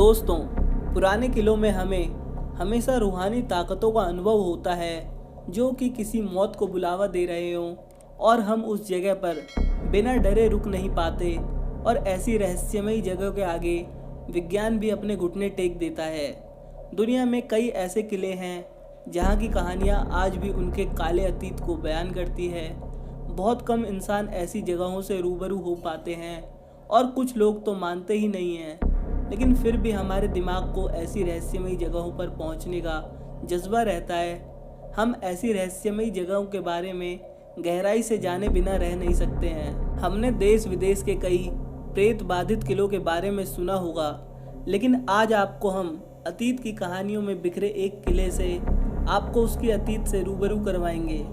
दोस्तों, पुराने किलों में हमें हमेशा रूहानी ताकतों का अनुभव होता है जो कि किसी मौत को बुलावा दे रहे हों और हम उस जगह पर बिना डरे रुक नहीं पाते और ऐसी रहस्यमयी जगह के आगे विज्ञान भी अपने घुटने टेक देता है। दुनिया में कई ऐसे किले हैं जहाँ की कहानियाँ आज भी उनके काले अतीत को बयान करती है। बहुत कम इंसान ऐसी जगहों से रूबरू हो पाते हैं और कुछ लोग तो मानते ही नहीं हैं, लेकिन फिर भी हमारे दिमाग को ऐसी रहस्यमयी जगहों पर पहुंचने का जज्बा रहता है। हम ऐसी रहस्यमयी जगहों के बारे में गहराई से जाने बिना रह नहीं सकते हैं। हमने देश विदेश के कई प्रेत बाधित किलों के बारे में सुना होगा, लेकिन आज आपको हम अतीत की कहानियों में बिखरे एक किले से आपको उसकी अतीत से रूबरू करवाएंगे।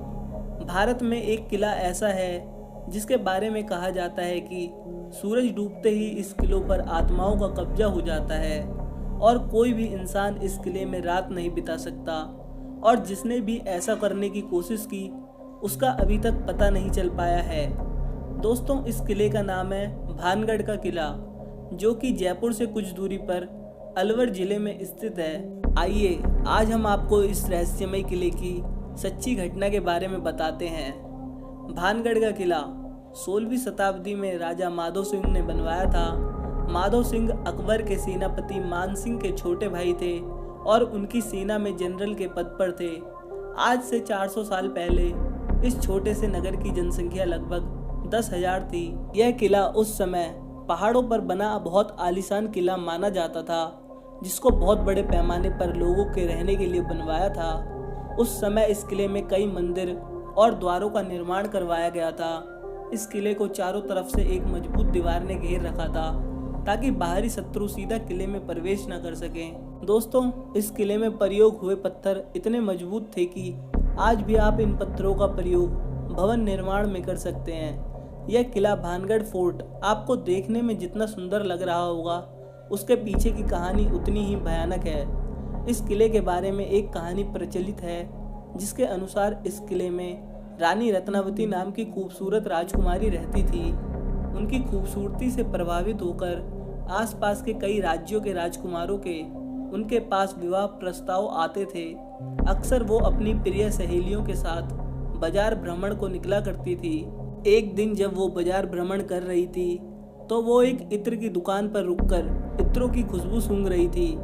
भारत में एक किला ऐसा है जिसके बारे में कहा जाता है कि सूरज डूबते ही इस किलों पर आत्माओं का कब्जा हो जाता है और कोई भी इंसान इस किले में रात नहीं बिता सकता, और जिसने भी ऐसा करने की कोशिश की उसका अभी तक पता नहीं चल पाया है। दोस्तों, इस किले का नाम है भानगढ़ का किला, जो कि जयपुर से कुछ दूरी पर अलवर जिले में स्थित है। आइए आज हम आपको इस रहस्यमय किले की सच्ची घटना के बारे में बताते हैं। भानगढ़ का किला 16वीं शताब्दी में राजा माधो सिंह ने बनवाया था। माधो सिंह अकबर के सेनापति मान सिंह के छोटे भाई थे और उनकी सेना में जनरल के पद पर थे। आज से 400 साल पहले इस छोटे से नगर की जनसंख्या लगभग 10,000 थी। यह किला उस समय पहाड़ों पर बना बहुत आलीशान किला माना जाता था, जिसको बहुत बड़े पैमाने पर लोगों के रहने के लिए बनवाया था। उस समय इस किले में कई मंदिर और द्वारों का निर्माण करवाया गया था। इस किले को चारों तरफ से एक मजबूत दीवार ने घेर रखा था ताकि बाहरी शत्रु सीधा किले में प्रवेश न कर सकें। दोस्तों, इस किले में प्रयोग हुए पत्थर इतने मजबूत थे कि आज भी आप इन पत्थरों का प्रयोग भवन निर्माण में कर सकते हैं। यह किला भानगढ़ फोर्ट आपको देखने में जितना सुंदर लग रहा होगा, उसके पीछे की कहानी उतनी ही भयानक है। इस किले के बारे में एक कहानी प्रचलित है जिसके अनुसार इस किले में रानी रत्नावती नाम की खूबसूरत राजकुमारी रहती थी। उनकी खूबसूरती से प्रभावित होकर आसपास के कई राज्यों के राजकुमारों के उनके पास विवाह प्रस्ताव आते थे। अक्सर वो अपनी प्रिय सहेलियों के साथ बाजार भ्रमण को निकला करती थी। एक दिन जब वो बाजार भ्रमण कर रही थी तो वो एक इत्र की दुकान पर रुककर इत्रों की खुशबू सूंघ रही थी।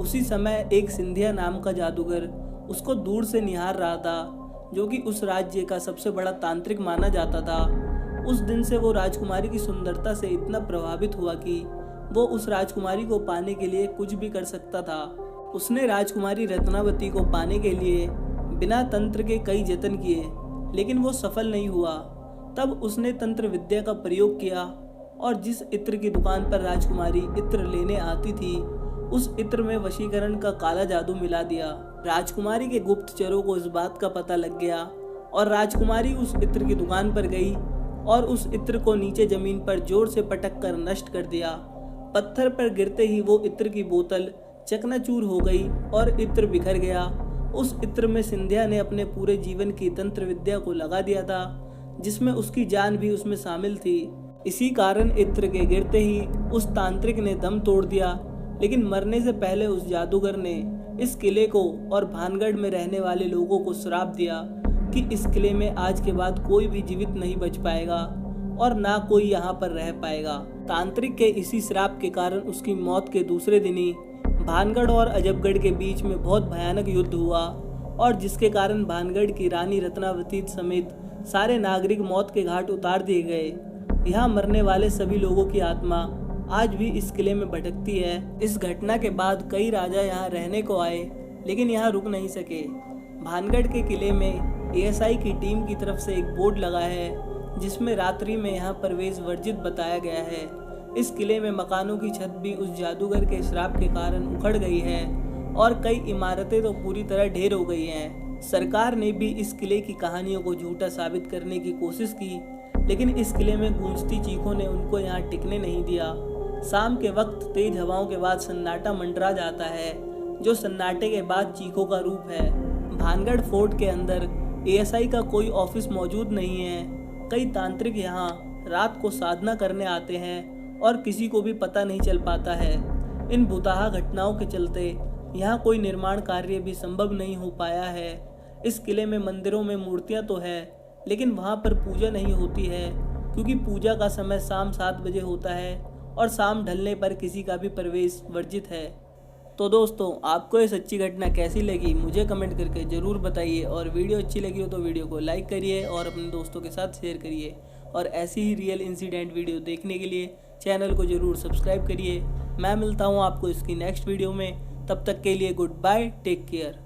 उसी समय एक सिंधिया नाम का जादूगर उसको दूर से निहार रहा था, जो कि उस राज्य का सबसे बड़ा तांत्रिक माना जाता था। उस दिन से वो राजकुमारी की सुंदरता से इतना प्रभावित हुआ कि वो उस राजकुमारी को पाने के लिए कुछ भी कर सकता था। उसने राजकुमारी रत्नावती को पाने के लिए बिना तंत्र के कई जतन किए, लेकिन वो सफल नहीं हुआ। तब उसने तंत्र विद्या का प्रयोग किया और जिस इत्र की दुकान पर राजकुमारी इत्र लेने आती थी, उस इत्र में वशीकरण का काला जादू मिला दिया। राजकुमारी के गुप्तचरों को इस बात का पता लग गया और राजकुमारी उस इत्र की दुकान पर गई और उस इत्र को नीचे जमीन पर जोर से पटक कर नष्ट कर दिया। पत्थर पर गिरते ही वो इत्र की बोतल चकनाचूर हो गई और इत्र बिखर गया। उस इत्र में सिंधिया ने अपने पूरे जीवन की तंत्र विद्या को लगा दिया था, जिसमें उसकी जान भी उसमें शामिल थी। इसी कारण इत्र के गिरते ही उस तांत्रिक ने दम तोड़ दिया, लेकिन मरने से पहले उस जादूगर ने इस किले को और भानगढ़ में रहने वाले लोगों को श्राप दिया कि इस किले में आज के बाद कोई भी जीवित नहीं बच पाएगा और ना कोई यहाँ पर रह पाएगा। तांत्रिक के इसी श्राप के कारण उसकी मौत के दूसरे दिन ही भानगढ़ और अजबगढ़ के बीच में बहुत भयानक युद्ध हुआ, और जिसके कारण भानगढ़ की रानी रत्नावती समेत सारे नागरिक मौत के घाट उतार दिए गए। यहाँ मरने वाले सभी लोगों की आत्मा आज भी इस किले में भटकती है। इस घटना के बाद कई राजा यहाँ रहने को आए, लेकिन यहाँ रुक नहीं सके। भानगढ़ के किले में एएसआई की टीम की तरफ से एक बोर्ड लगा है जिसमें रात्रि में यहाँ प्रवेश वर्जित बताया गया है। इस किले में मकानों की छत भी उस जादूगर के श्राप के कारण उखड़ गई है और कई इमारतें तो पूरी तरह ढेर हो गई हैं। सरकार ने भी इस किले की कहानियों को झूठा साबित करने की कोशिश की, लेकिन इस किले में गूंजती चीखों ने उनको यहाँ टिकने नहीं दिया। शाम के वक्त तेज हवाओं के बाद सन्नाटा मंडरा जाता है, जो सन्नाटे के बाद चीखों का रूप है। भानगढ़ फोर्ट के अंदर एएसआई का कोई ऑफिस मौजूद नहीं है। कई तांत्रिक यहाँ रात को साधना करने आते हैं और किसी को भी पता नहीं चल पाता है। इन भूताहा घटनाओं के चलते यहाँ कोई निर्माण कार्य भी संभव नहीं हो पाया है। इस किले में मंदिरों में मूर्तियाँ तो है, लेकिन वहाँ पर पूजा नहीं होती है, क्योंकि पूजा का समय शाम 7 बजे होता है और शाम ढलने पर किसी का भी प्रवेश वर्जित है। तो दोस्तों, आपको ये सच्ची घटना कैसी लगी मुझे कमेंट करके ज़रूर बताइए, और वीडियो अच्छी लगी हो तो वीडियो को लाइक करिए और अपने दोस्तों के साथ शेयर करिए, और ऐसी ही रियल इंसिडेंट वीडियो देखने के लिए चैनल को ज़रूर सब्सक्राइब करिए। मैं मिलता हूँ आपको इसकी नेक्स्ट वीडियो में, तब तक के लिए गुड बाय, टेक केयर।